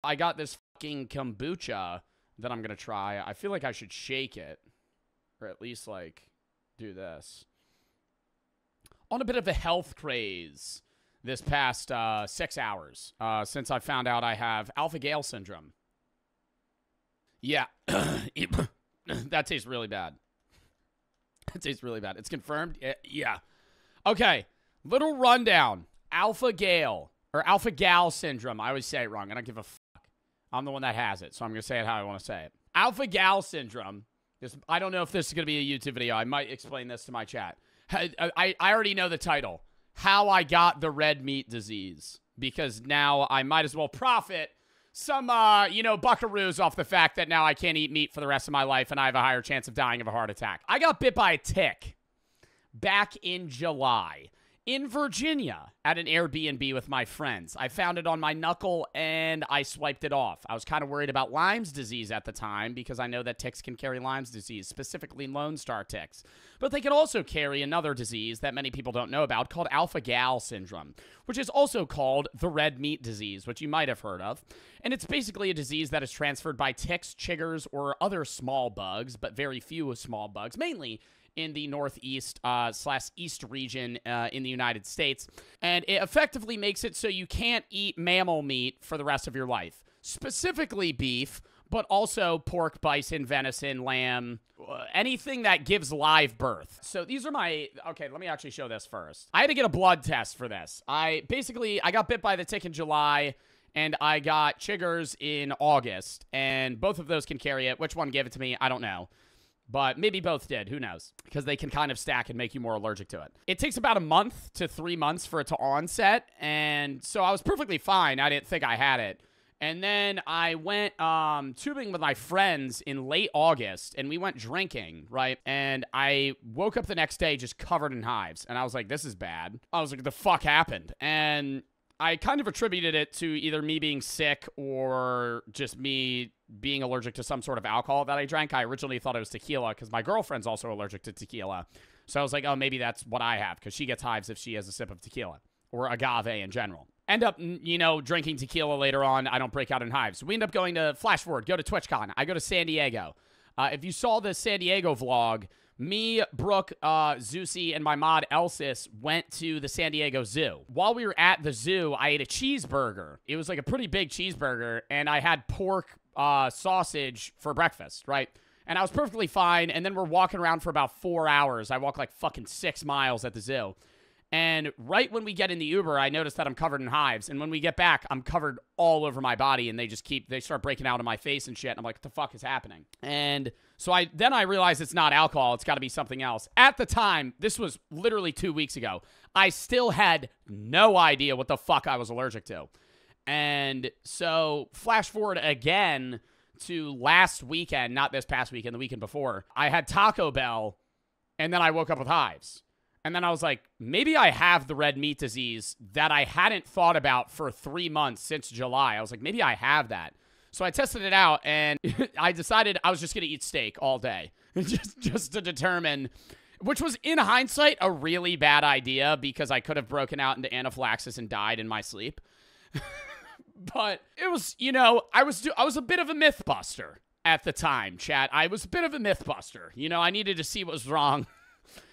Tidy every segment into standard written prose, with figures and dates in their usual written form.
I got this fucking kombucha that I'm going to try. I feel like I should shake it. Or at least, like, do this. On a bit of a health craze this past 6 hours since I found out I have alpha-gal syndrome. Yeah. That tastes really bad. That tastes really bad. It's confirmed? Yeah. Okay. Little rundown. Alpha-gal. Or alpha-gal syndrome. I always say it wrong. I don't give a fuck. I'm the one that has it, so I'm going to say it how I want to say it. Alpha-gal syndrome. I don't know if this is going to be a YouTube video. I might explain this to my chat. I already know the title. How I got the red meat disease. Because now I might as well profit some, buckaroos off the fact that now I can't eat meat for the rest of my life and I have a higher chance of dying of a heart attack. I got bit by a tick back in July in Virginia at an Airbnb with my friends. I found it on my knuckle and I swiped it off. I was kind of worried about Lyme's disease at the time because I know that ticks can carry Lyme's disease, specifically Lone Star ticks. But they can also carry another disease that many people don't know about called alpha-gal syndrome, which is also called the red meat disease, which you might have heard of. And it's basically a disease that is transferred by ticks, chiggers, or other small bugs, but very few small bugs, mainly in the northeast / east region in the United States. And it effectively makes it so you can't eat mammal meat for the rest of your life. Specifically beef, but also pork, bison, venison, lamb, anything that gives live birth. So these are okay, let me actually show this first. I had to get a blood test for this. I got bit by the tick in July, and I got chiggers in August, and both of those can carry it. Which one gave it to me? I don't know. But maybe both did. Who knows? Because they can kind of stack and make you more allergic to it. It takes about a month to 3 months for it to onset. And so I was perfectly fine. I didn't think I had it. And then I went tubing with my friends in late August. And we went drinking, right? And I woke up the next day just covered in hives. And I was like, this is bad. I was like, the fuck happened? And I kind of attributed it to either me being sick or just me being allergic to some sort of alcohol that I drank. I originally thought it was tequila because my girlfriend's also allergic to tequila. So I was like, oh, maybe that's what I have because she gets hives if she has a sip of tequila or agave in general. End up, drinking tequila later on. I don't break out in hives. We end up going to, flash forward, go to TwitchCon. I go to San Diego. If you saw the San Diego vlog, me, Brooke, Zeusy, and my mod Elsis went to the San Diego Zoo. While we were at the zoo, I ate a cheeseburger. It was like a pretty big cheeseburger, and I had pork sausage for breakfast, right? And I was perfectly fine, and then we're walking around for about 4 hours. I walked like fucking 6 miles at the zoo. And right when we get in the Uber, I notice that I'm covered in hives. And when we get back, I'm covered all over my body. And they start breaking out of my face and shit. And I'm like, what the fuck is happening? And so I realized it's not alcohol. It's got to be something else. At the time, this was literally 2 weeks ago. I still had no idea what the fuck I was allergic to. And so flash forward again to last weekend, not this past weekend, the weekend before. I had Taco Bell and then I woke up with hives. And then I was like, maybe I have the red meat disease that I hadn't thought about for 3 months since July. I was like, maybe I have that. So I tested it out, and I decided I was just going to eat steak all day. just to determine, which was, in hindsight, a really bad idea because I could have broken out into anaphylaxis and died in my sleep. But it was, I was a bit of a myth buster at the time, chat. I was a bit of a myth buster. I needed to see what was wrong.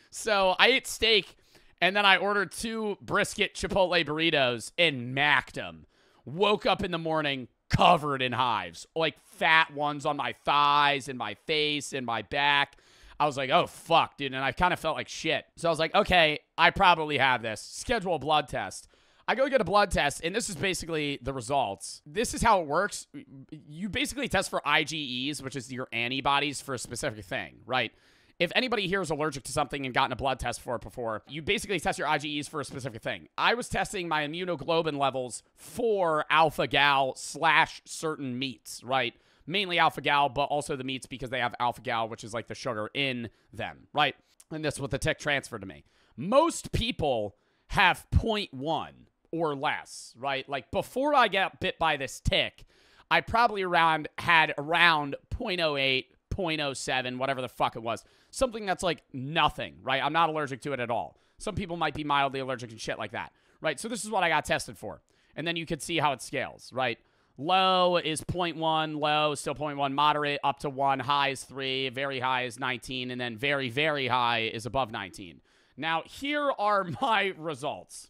So I ate steak, and then I ordered 2 brisket Chipotle burritos and macked them. Woke up in the morning covered in hives, like fat ones on my thighs and my face and my back. I was like, oh, fuck, dude, and I kind of felt like shit. So I was like, okay, I probably have this. Schedule a blood test. I go get a blood test, and this is basically the results. This is how it works. You basically test for IgEs, which is your antibodies for a specific thing, right? If anybody here is allergic to something and gotten a blood test for it before, you basically test your IgEs for a specific thing. I was testing my immunoglobulin levels for alpha-gal / certain meats, right? Mainly alpha-gal, but also the meats because they have alpha-gal, which is like the sugar in them, right? And that's what the tick transferred to me. Most people have 0.1 or less, right? Like before I got bit by this tick, I probably had around 0.08, 0.07, whatever the fuck it was. Something that's like nothing, right? I'm not allergic to it at all. Some people might be mildly allergic and shit like that, right? So this is what I got tested for. And then you could see how it scales, right? Low is 0.1, low, still 0.1, moderate up to 1, high is 3, very high is 19, and then very, very high is above 19. Now, here are my results.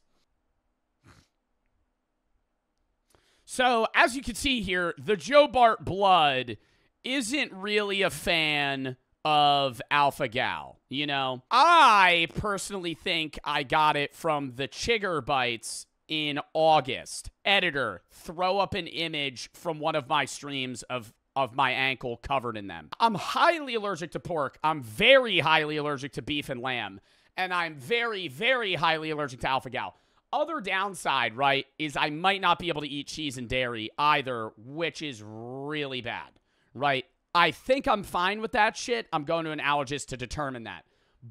So, as you can see here, the Joe Bart blood isn't really a fan of Alpha Gal, you know? I personally think I got it from the Chigger bites in August. Editor, throw up an image from one of my streams of my ankle covered in them. I'm highly allergic to pork. I'm very highly allergic to beef and lamb. And I'm very, very highly allergic to Alpha Gal. Other downside, right, is I might not be able to eat cheese and dairy either, which is really bad, right? I think I'm fine with that shit. I'm going to an allergist to determine that.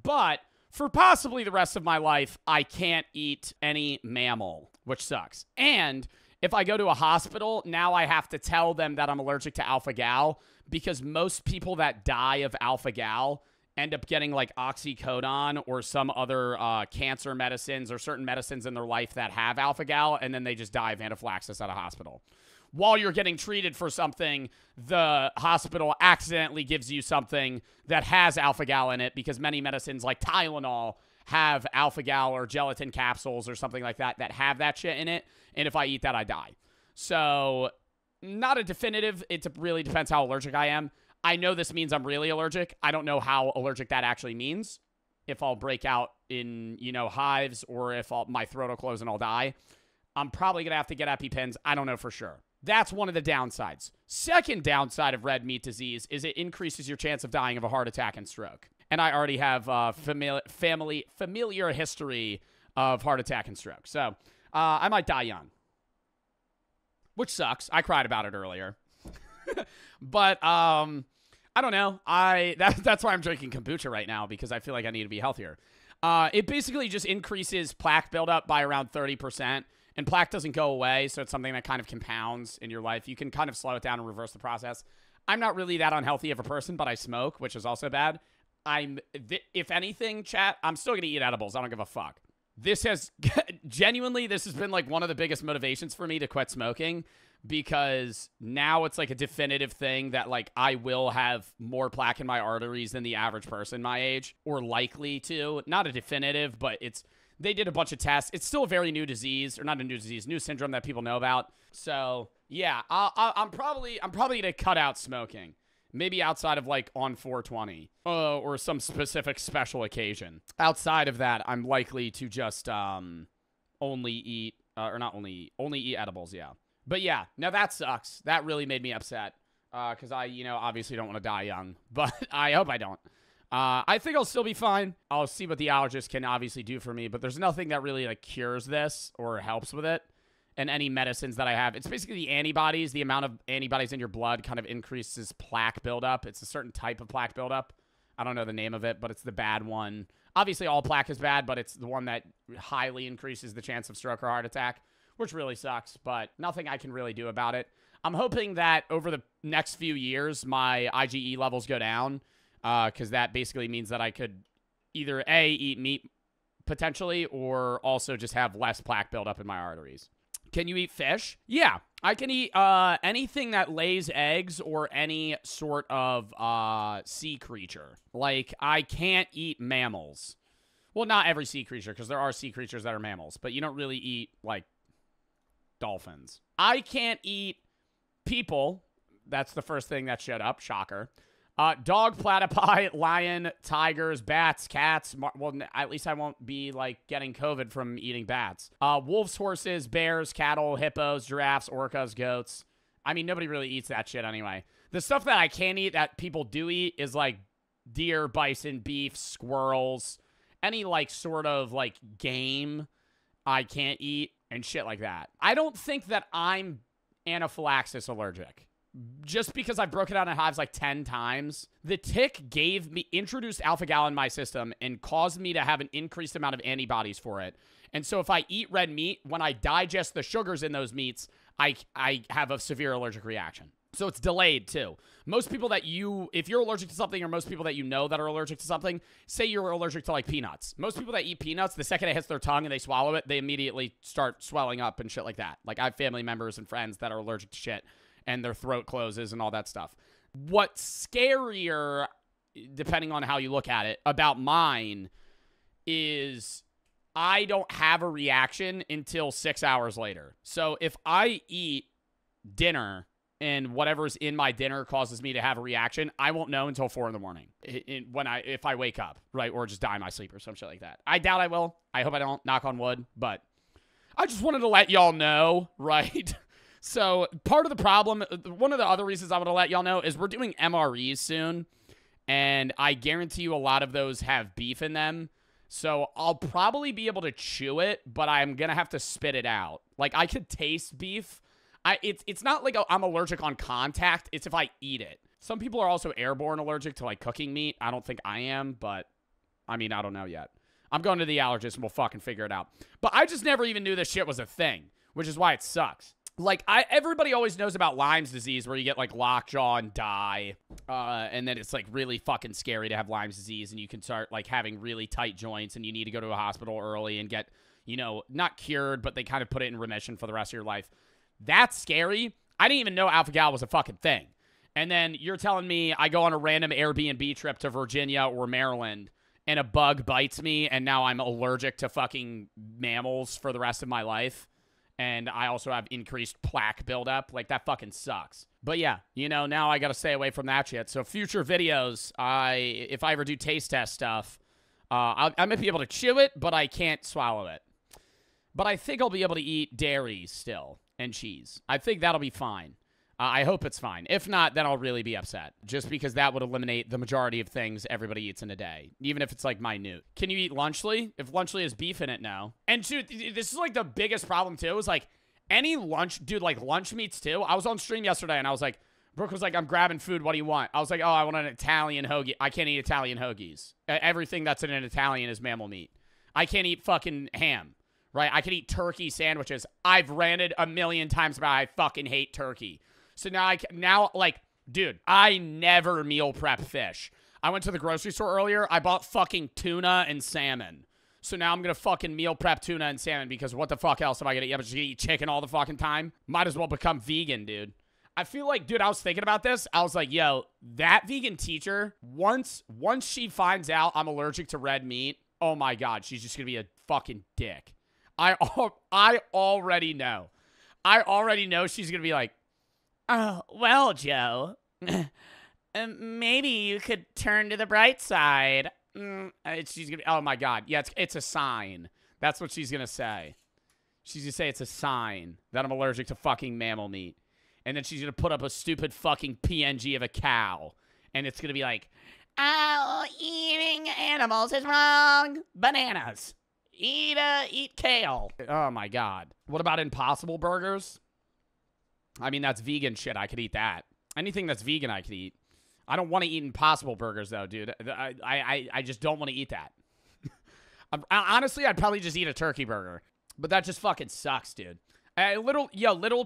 But for possibly the rest of my life, I can't eat any mammal, which sucks. And if I go to a hospital, now I have to tell them that I'm allergic to Alpha Gal, because most people that die of Alpha Gal end up getting like oxycodone or some other cancer medicines or certain medicines in their life that have Alpha Gal, and then they just die of anaphylaxis at a hospital. While you're getting treated for something, the hospital accidentally gives you something that has Alpha Gal in it, because many medicines like Tylenol have Alpha Gal or gelatin capsules or something like that that have that shit in it. And if I eat that, I die. So not a definitive. It really depends how allergic I am. I know this means I'm really allergic. I don't know how allergic that actually means. If I'll break out in, you know, hives, or if my throat will close and I'll die. I'm probably going to have to get EpiPens. I don't know for sure. That's one of the downsides. Second downside of red meat disease is it increases your chance of dying of a heart attack and stroke. And I already have familiar history of heart attack and stroke. So I might die young, which sucks. I cried about it earlier. But I don't know. That's why I'm drinking kombucha right now, because I feel like I need to be healthier. It basically just increases plaque buildup by around 30%. And plaque doesn't go away, so it's something that kind of compounds in your life. You can kind of slow it down and reverse the process. I'm not really that unhealthy of a person, but I smoke, which is also bad. If anything, chat, I'm still going to eat edibles. I don't give a fuck. This has, genuinely, this has been like one of the biggest motivations for me to quit smoking, because now it's like a definitive thing that like I will have more plaque in my arteries than the average person my age, or likely to. Not a definitive, but they did a bunch of tests. It's still a very new disease, or not a new disease, new syndrome that people know about. So yeah, I'm probably gonna cut out smoking, maybe outside of like on 420 or some specific special occasion. Outside of that, I'm likely to just only eat edibles. Yeah, but yeah, now that sucks. That really made me upset because I obviously don't want to die young, but I hope I don't. I think I'll still be fine. I'll see what the allergist can obviously do for me, but there's nothing that really like cures this or helps with it. And any medicines that I have, it's basically the antibodies. The amount of antibodies in your blood kind of increases plaque buildup. It's a certain type of plaque buildup. I don't know the name of it, but it's the bad one. Obviously, all plaque is bad, but it's the one that highly increases the chance of stroke or heart attack, which really sucks, but nothing I can really do about it. I'm hoping that over the next few years, my IgE levels go down. Because that basically means that I could either A, eat meat potentially, or also just have less plaque buildup in my arteries. Can you eat fish? Yeah, I can eat anything that lays eggs or any sort of sea creature. Like, I can't eat mammals. Well, not every sea creature, because there are sea creatures that are mammals, but you don't really eat, like, dolphins. I can't eat people. That's the first thing that showed up. Shocker. Dog, platypi, lion, tigers, bats, cats. Well, at least I won't be, like, getting COVID from eating bats. Wolves, horses, bears, cattle, hippos, giraffes, orcas, goats. I mean, nobody really eats that shit anyway. The stuff that I can eat that people do eat is, like, deer, bison, beef, squirrels. Any, like, sort of, like, game I can't eat and shit like that. I don't think that I'm anaphylaxis allergic. Just because I've broken out in hives like 10 times, the tick introduced Alpha Gal in my system and caused me to have an increased amount of antibodies for it. And so if I eat red meat, when I digest the sugars in those meats, I have a severe allergic reaction. So it's delayed too. Most people that if you're allergic to something, or most people that you know that are allergic to something, say you're allergic to like peanuts. Most people that eat peanuts, the second it hits their tongue and they swallow it, they immediately start swelling up and shit like that. Like I have family members and friends that are allergic to shit and their throat closes and all that stuff. What's scarier, depending on how you look at it, about mine is I don't have a reaction until 6 hours later. So if I eat dinner and whatever's in my dinner causes me to have a reaction, I won't know until 4 in the morning if I wake up, right? Or just die in my sleep or some shit like that. I doubt I will. I hope I don't, knock on wood, but I just wanted to let y'all know, right? So part of the problem, one of the other reasons I want to let y'all know is we're doing MREs soon, and I guarantee you a lot of those have beef in them. So I'll probably be able to chew it, but I'm going to have to spit it out. Like I could taste beef. It's not like I'm allergic on contact. It's if I eat it. Some people are also airborne allergic to like cooking meat. I don't think I am, but I mean, I don't know yet. I'm going to the allergist and we'll fucking figure it out. But I just never even knew this shit was a thing, which is why it sucks. Like everybody always knows about Lyme's disease where you get like lockjaw and die. And then it's like really fucking scary to have Lyme's disease and you can start like having really tight joints and you need to go to a hospital early and get, you know, not cured, but they kind of put it in remission for the rest of your life. That's scary. I didn't even know alpha-gal was a fucking thing. And then you're telling me I go on a random Airbnb trip to Virginia or Maryland and a bug bites me and now I'm allergic to fucking mammals for the rest of my life. And I also have increased plaque buildup. Like, that fucking sucks. But yeah, you know, now I got to stay away from that shit. So future videos, if I ever do taste test stuff, I might be able to chew it, but I can't swallow it. But I think I'll be able to eat dairy still. And cheese. I think that'll be fine. I hope it's fine. If not, then I'll really be upset. Just because that would eliminate the majority of things everybody eats in a day. Even if it's like minute. Can you eat Lunchly? If Lunchly has beef in it, no. And dude, this is like the biggest problem too. Is like any lunch, dude, like lunch meats too. I was on stream yesterday and I was like, Brooke was like, I'm grabbing food. What do you want? I was like, oh, I want an Italian hoagie. I can't eat Italian hoagies. Everything that's in an Italian is mammal meat. I can't eat fucking ham. Right? I could eat turkey sandwiches. I've ranted a million times about I fucking hate turkey. So now, like, dude, I never meal prep fish. I went to the grocery store earlier. I bought fucking tuna and salmon. So now I'm going to fucking meal prep tuna and salmon because what the fuck else am I going to eat? I'm just going to eat chicken all the fucking time? Might as well become vegan, dude. I feel like, dude, I was thinking about this. I was like, yo, that vegan teacher, once she finds out I'm allergic to red meat, oh my God, she's just going to be a fucking dick. I already know. I already know she's going to be like, oh, well, Joe, maybe you could turn to the bright side. She's going to be, oh, my God. Yeah, it's a sign. That's what she's going to say. She's going to say it's a sign that I'm allergic to fucking mammal meat. And then she's going to put up a stupid fucking PNG of a cow. And it's going to be like, oh, eating animals is wrong. Bananas. Eat kale. Oh, my God. What about Impossible Burgers? I mean, that's vegan shit. I could eat that. Anything that's vegan, I could eat. I don't want to eat Impossible Burgers, though, dude. I just don't want to eat that. Honestly, I'd probably just eat a turkey burger. But that just fucking sucks, dude. Little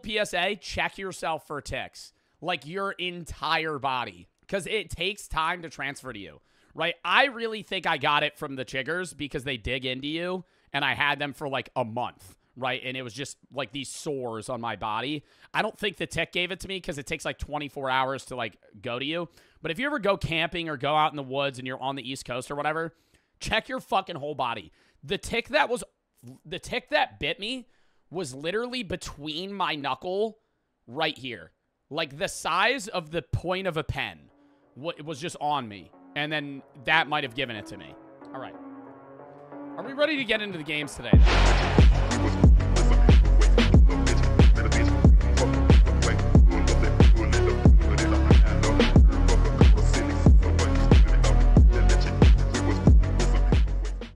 PSA, check yourself for ticks. Like, your entire body. Because it takes time to transfer to you. Right? I really think I got it from the chiggers because they dig into you, and I had them for like a month, right? And it was just like these sores on my body. I don't think the tick gave it to me because it takes like 24 hours to like go to you. But if you ever go camping or go out in the woods and you're on the East Coast or whatever, check your fucking whole body. The tick that bit me was literally between my knuckle right here. Like the size of the point of a pen. It was just on me. And then that might have given it to me. All right. Are we ready to get into the games today?